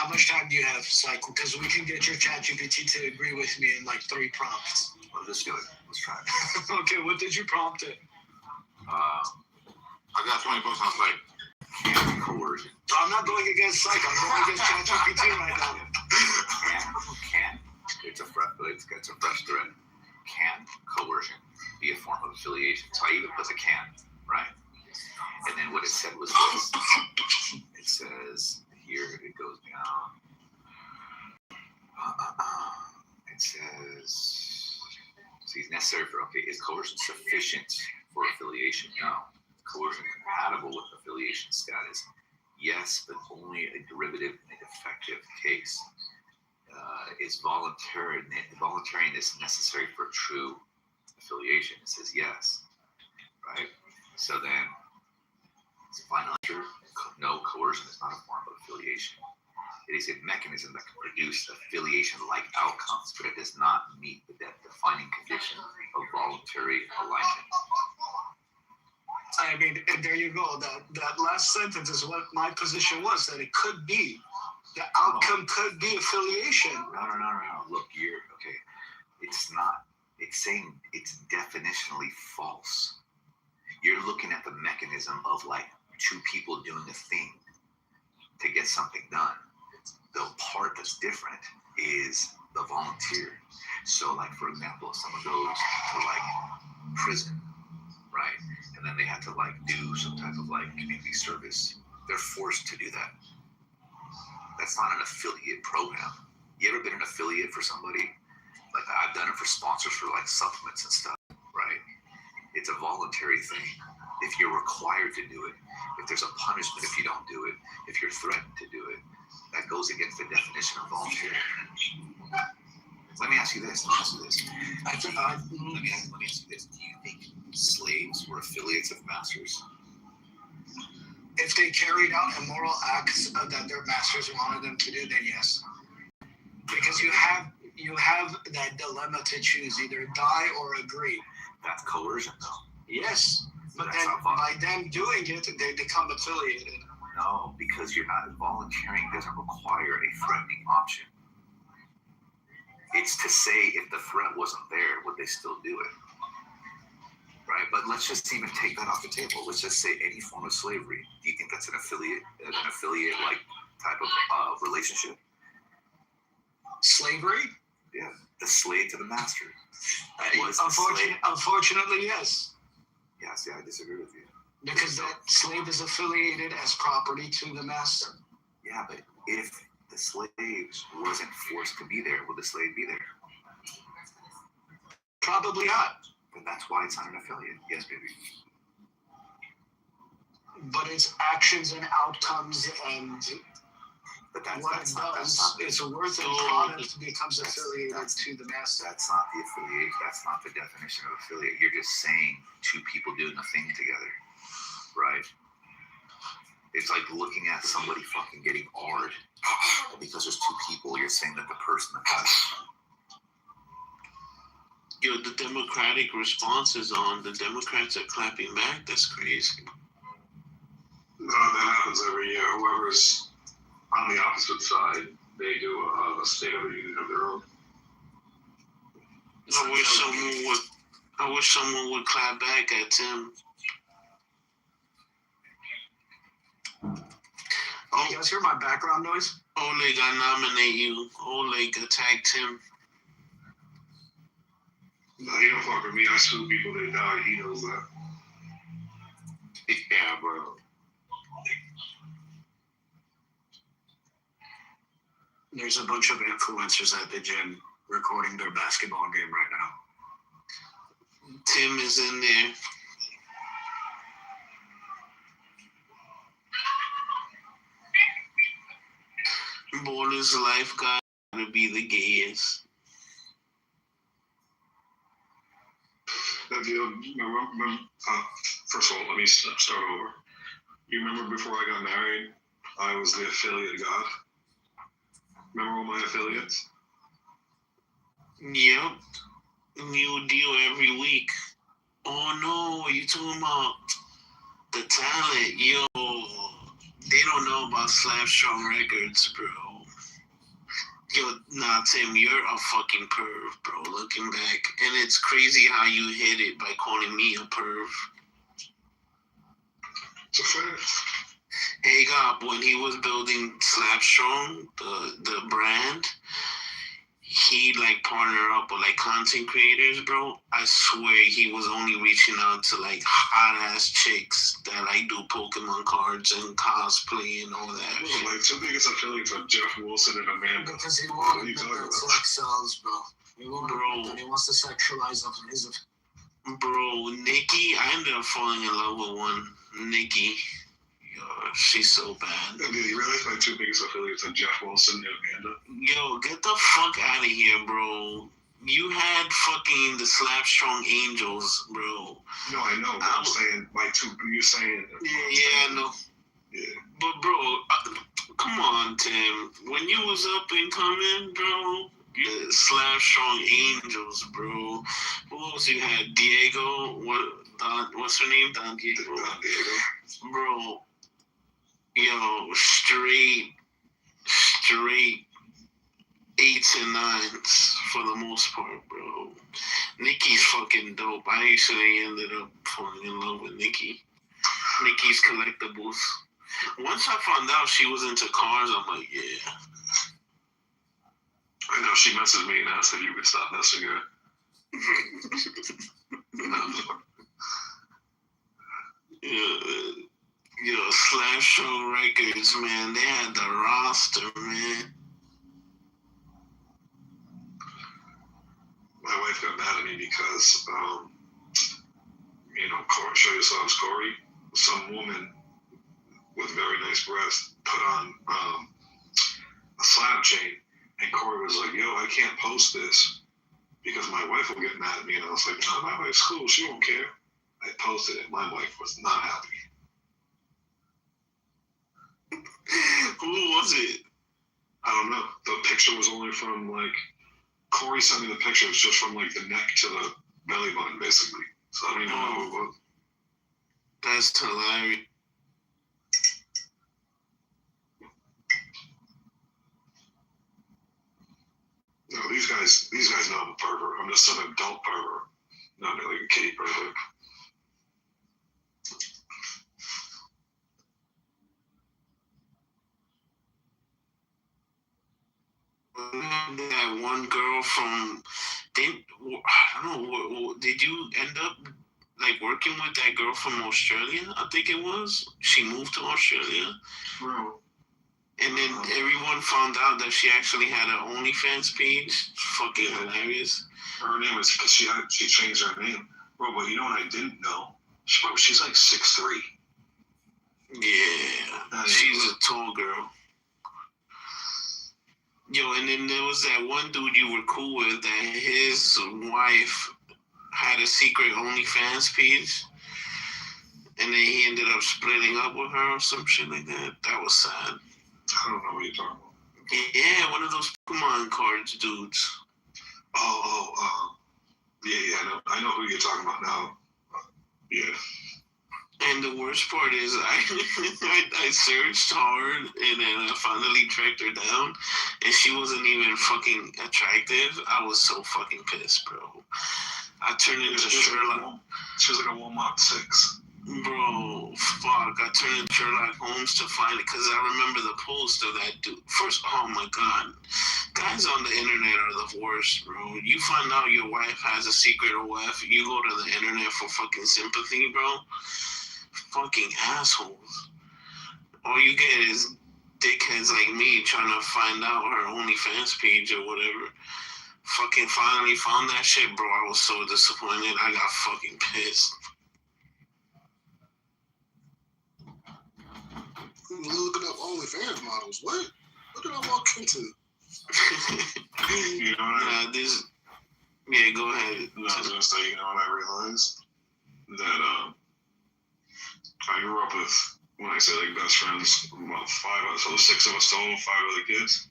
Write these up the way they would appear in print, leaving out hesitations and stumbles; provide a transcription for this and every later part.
How much time do you have, Cycle? Because we can get your ChatGPT to agree with me in like 3 prompts. Well, let's do it. Let's try it. Okay, what did you prompt it? I got 20 bucks. I was like, can coercion. So I'm not going against Cycle. I'm going against ChatGPT right now. Can. It's a fresh thread. Can coercion be a form of affiliation? So I even put the can, right? And then what it said was this. It says, here it goes down. It says, see, necessary for, okay, is coercion sufficient for affiliation? No. Coercion compatible with affiliation status? Yes, but only a derivative in a defective case. Is voluntariness necessary for true affiliation? It says yes, right? So then, it's a final answer. No, coercion is not a form of affiliation. It is a mechanism that can produce affiliation-like outcomes, but it does not meet the defining condition of voluntary alignment. I mean, and there you go. That last sentence is what my position was, that it could be. The outcome could be affiliation. No. Look, okay. It's not. It's saying it's definitionally false. You're looking at the mechanism of like two people doing a thing to get something done. The part that's different is the volunteer. So, like, for example, if someone goes to like prison, right, and then they have to like do some type of like community service, they're forced to do that. That's not an affiliate program. You ever been an affiliate for somebody? Like, I've done it for sponsors for like supplements and stuff, right? It's a voluntary thing. If you're required to do it, if there's a punishment if you don't do it, if you're threatened to do it, that goes against the definition of voluntary. Let me ask you this. Let me ask you this. Do you think slaves were affiliates of masters? If they carried out immoral acts that their masters wanted them to do, then yes. Because you have that dilemma to choose, either die or agree. That's coercion, though. Yes, but then by them doing it, they become affiliated. No, because you're not volunteering doesn't require a threatening option. It's to say if the threat wasn't there, would they still do it? Right, but let's just even take that off the table. Let's just say any form of slavery. Do you think that's an affiliate like type of relationship? Slavery? Yeah, the slave to the master. Unfortunately, yes. Yeah, see, I disagree with you. Because that slave is affiliated as property to the master. Yeah, but if the slave wasn't forced to be there, would the slave be there? Probably not. And that's why it's not an affiliate. Yes, baby. But its actions and outcomes and what it does, its worth and product becomes affiliated to the master. That's not the affiliate. That's not the definition of affiliate. You're just saying two people doing a thing together, right? It's like looking at somebody fucking getting hard because there's two people. You're saying that the person that does. Yo, the Democratic response is on. The Democrats are clapping back. That's crazy. No, that happens every year. Whoever's on the opposite side, they do a State of the Union of their own. I wish someone would clap back at Tim. Oh, you guys hear my background noise? Oleg, I nominate you. Oleg attacked Tim. No, he don't fuck with me. I sue people that die. He knows that. Yeah, bro. There's a bunch of influencers at the gym recording their basketball game right now. Tim is in there. Borders life got to be the gayest. First of all, let me start over. You remember before I got married, I was the affiliate of God? Remember all my affiliates? Yep. New deal every week. Oh no, you talking about the talent, yo. They don't know about Slap Strong Records, bro. Yo, nah, Tim, you're a fucking perv, bro. Looking back, and it's crazy how you hit it by calling me a perv. It's a fact. Hey, God, when he was building Slapstrong, the brand, he like partnered up with like content creators, bro. I swear he was only reaching out to like hot ass chicks that like do Pokemon cards and cosplay and all that. Bro, like, two biggest affiliates are Jeff Wilson and Amanda. Because he What are wanted you that talking that's about? like sells, bro. He wanted Bro. that. He wants to sexualize them. He's a Bro, Nikki, I ended up falling in love with one. Nikki. Yo, she's so bad. And did you realize my two biggest affiliates are Jeff Wilson and Amanda? Yo, get the fuck out of here, bro. You had fucking the Slapstrong Angels, bro. No, I know, but I'm saying my two. You're saying. Yeah, I know. Yeah. But, bro, come on, Tim. When you was up and coming, bro, the Slapstrong Angels, bro. Who else you had? Diego? What's her name? Don Diego. Don Diego. Bro, yo, straight 8s and 9s for the most part, bro. Nikki's fucking dope. I actually ended up falling in love with Nikki. Nikki's collectibles. Once I found out she was into cars, I'm like, yeah. I know she messaged me and asked if you could stop messaging her. Yo, Slapstrong Records, man, they had the roster, man. My wife got mad at me because, show yourselves, Corey. Some woman with very nice breasts put on a slam chain, and Corey was like, "Yo, I can't post this because my wife will get mad at me." And I was like, "No, my wife's cool. She won't care." I posted it. My wife was not happy. Who was it? I don't know. The picture was only from Corey sent me the picture. It was just from the neck to the belly button, basically. So I don't even know who it was. That's hilarious. No, these guys know I'm a pervert. I'm just an adult pervert, not like a kitty pervert. That one girl from, I don't know, did you end up working with that girl from Australia? I think it was. She moved to Australia. Bro. And then everyone found out that she actually had an OnlyFans page. Fucking hilarious. Her name is, because she changed her name. Bro, but you know what I didn't know? She's like 6'3". Yeah. She's a tall girl. Yo, and then there was that one dude you were cool with that his wife had a secret OnlyFans page. And then he ended up splitting up with her or some shit like that. That was sad. I don't know what you're talking about. Yeah, one of those Pokemon cards dudes. Yeah, I know who you're talking about now. Yeah. And the worst part is I searched hard and then I finally tracked her down and she wasn't even fucking attractive. I was so fucking pissed, bro. I turned into Sherlock. She was like a Walmart 6. Bro, fuck. I turned to Sherlock Holmes to find it because I remember the post of that dude. First, oh my God. Guys on the internet are the worst, bro. You find out your wife has a secret OF, you go to the internet for fucking sympathy, bro. Fucking assholes. All you get is dickheads like me trying to find out her OnlyFans page or whatever. Fucking finally found that shit, bro. I was so disappointed. I got fucking pissed. looking up OnlyFans models. What did I walk into? You know what Yeah, go ahead. I was gonna say, you know what I realized? That I grew up with, when I say best friends, about 5 of us, so 6 of us total, 5 other kids.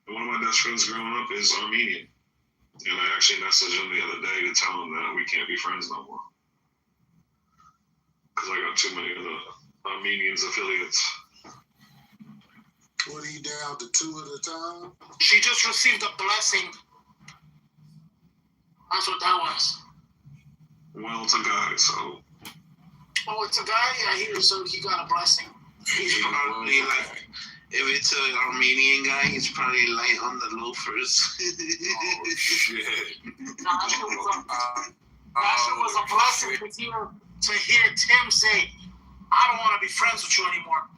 And one of my best friends growing up is Armenian. And I actually messaged him the other day to tell him that we can't be friends no more. Because I got too many of the Armenians affiliates. What, are you down to 2 at a time? She just received a blessing. That's what that was. Well, it's a guy, so. Oh, it's a guy? Yeah, so he got a blessing. He's probably like, if it's an Armenian guy, he's probably light on the loafers. Oh, shit. That shit was a blessing to hear Tim say, I don't want to be friends with you anymore.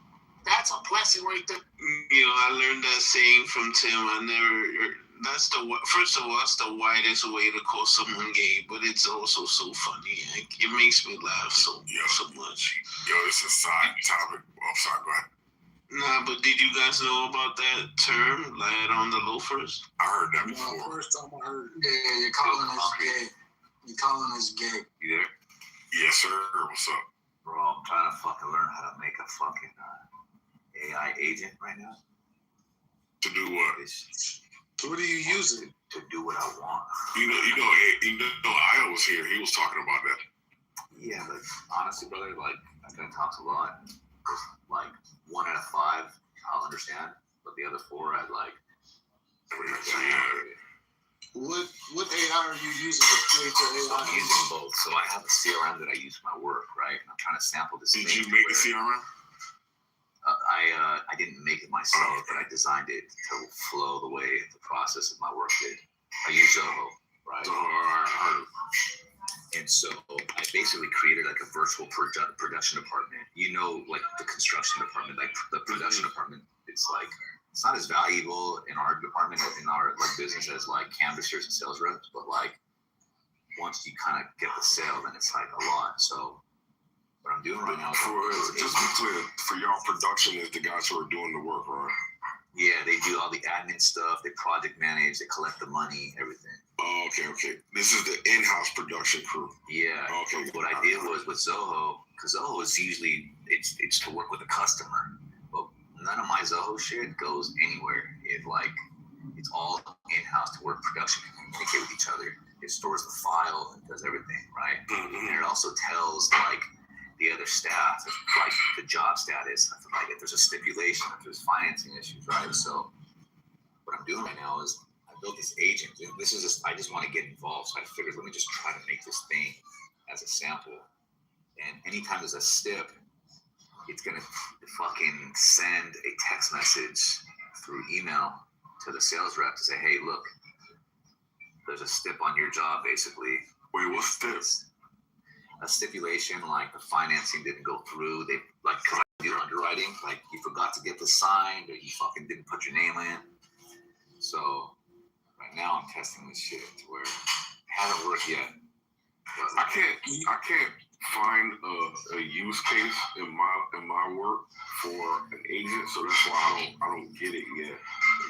That's a blessing right there. You know, I learned that saying from Tim. That's first of all, that's the widest way to call someone gay, but it's also so funny. It makes me laugh so much. Yo, this is a side topic. Oh, sorry, go ahead. Nah, but did you guys know about that term, light on the loafers? I heard that No, before. first time I heard it. Yeah, you're calling us gay. You're calling us gay. You there? Yes, sir. What's up? Bro, I'm trying to fucking learn how to make a fucking AI agent right now. To do what? What are you using? To do what I want. You know, Io was here. He was talking about that. Yeah, but honestly, brother, like, I've been talked a lot. Just, like, 1 out of 5, I'll understand. But the other 4, I'd like. What AI are you using to create your So AI? I'm using both. So I have a CRM that I use for my work, right? And I'm trying to sample this Did thing. you make the CRM? I didn't make it myself, but I designed it to flow the way the process of my work did. I use Zoho, right? And so I basically created like a virtual production department. You know, like the construction department, like the production department. It's like it's not as valuable in our department in our like business as like canvassers and sales reps, but like once you kind of get the sale, then it's like a lot. So what I'm doing right now is Just be clear, for y'all, production is the guys who are doing the work, right? yeah, they do all the admin stuff, they project manage, they collect the money, everything. Oh, okay. This is the in-house production crew. Yeah. Okay. What I did was with Zoho, because Zoho is usually it's to work with a customer, but none of my Zoho shit goes anywhere. It's all in-house to work production, communicate with each other. It stores the file and does everything, right? Mm-hmm. And it also tells like the other staff, like the job status, like if there's a stipulation, if there's financing issues, right? So what I'm doing right now is I built this agent. I just want to get involved. So I figured, let me just try to make this thing as a sample. And anytime there's a stip, it's going to fucking send a text message through email to the sales rep to say, hey, look, there's a stip on your job, basically. Wait, what's this? A stipulation, like the financing didn't go through. They like, cause I do underwriting, like you forgot to get this signed or you fucking didn't put your name in. So right now I'm testing this shit to where it hasn't worked yet. I can't find a use case in my work for an agent, so that's why I don't get it yet.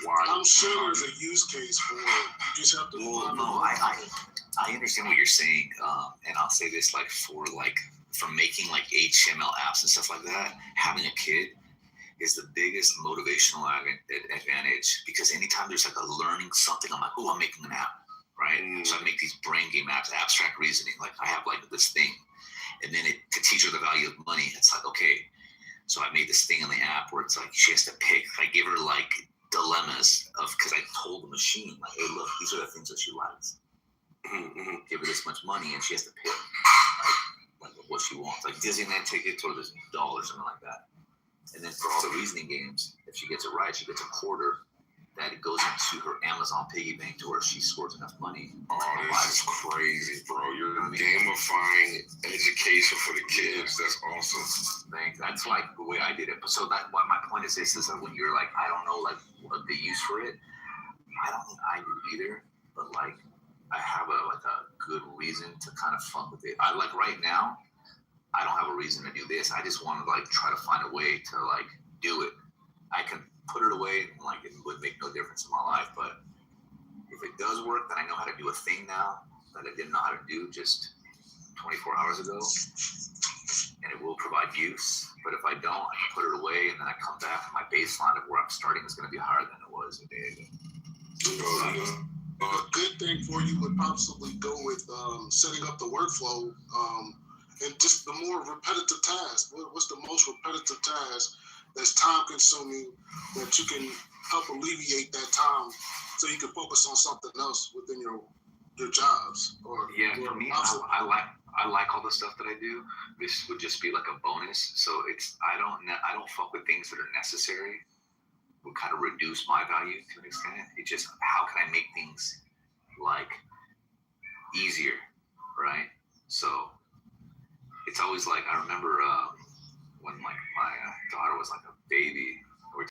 Why? I'm sure there's a use case for it. You just have to find I understand what you're saying, and I'll say this, like for making like HTML apps and stuff like that, having a kid is the biggest motivational advantage, because anytime there's like a learning something, I'm like, oh, I'm making an app, right? So I make these brain game apps, abstract reasoning. Like I have like this thing, and then to teach her the value of money, it's like, okay, so I made this thing in the app where it's like she has to pick. I give her like dilemmas because I told the machine like, hey, look, these are the things that she likes. Give her this much money, and she has to pick like what she wants, like Disneyland tickets or this doll or something like that. And then for all the reasoning games, if she gets it right, she gets a quarter that it goes into her Amazon piggy bank to where she scores enough money. Oh, this is crazy, bro. You're gamifying education for the kids. That's awesome. That's like the way I did it. But so that what my point is this, is that when you're like, I don't know like what the use for it, I don't think I do either. But like I have a good reason to kind of fuck with it. I like right now, I don't have a reason to do this. I just want to like try to find a way to like do it. I can put it away and like it would make no difference in my life. But if it does work, then I know how to do a thing now that I didn't know how to do just 24 hours ago. And it will provide use. But if I don't, I can put it away and then I come back and my baseline of where I'm starting is going to be higher than it was a day ago. A good thing for you would possibly go with setting up the workflow and just the more repetitive tasks. What's the most repetitive task that's time consuming, that you can help alleviate that time so you can focus on something else within your jobs? Or For me, I like all the stuff that I do. This would just be like a bonus. So I don't fuck with things that are necessary. Would kind of reduce my value to an extent. It just, how can I make things like easier, right? So it's always like, I remember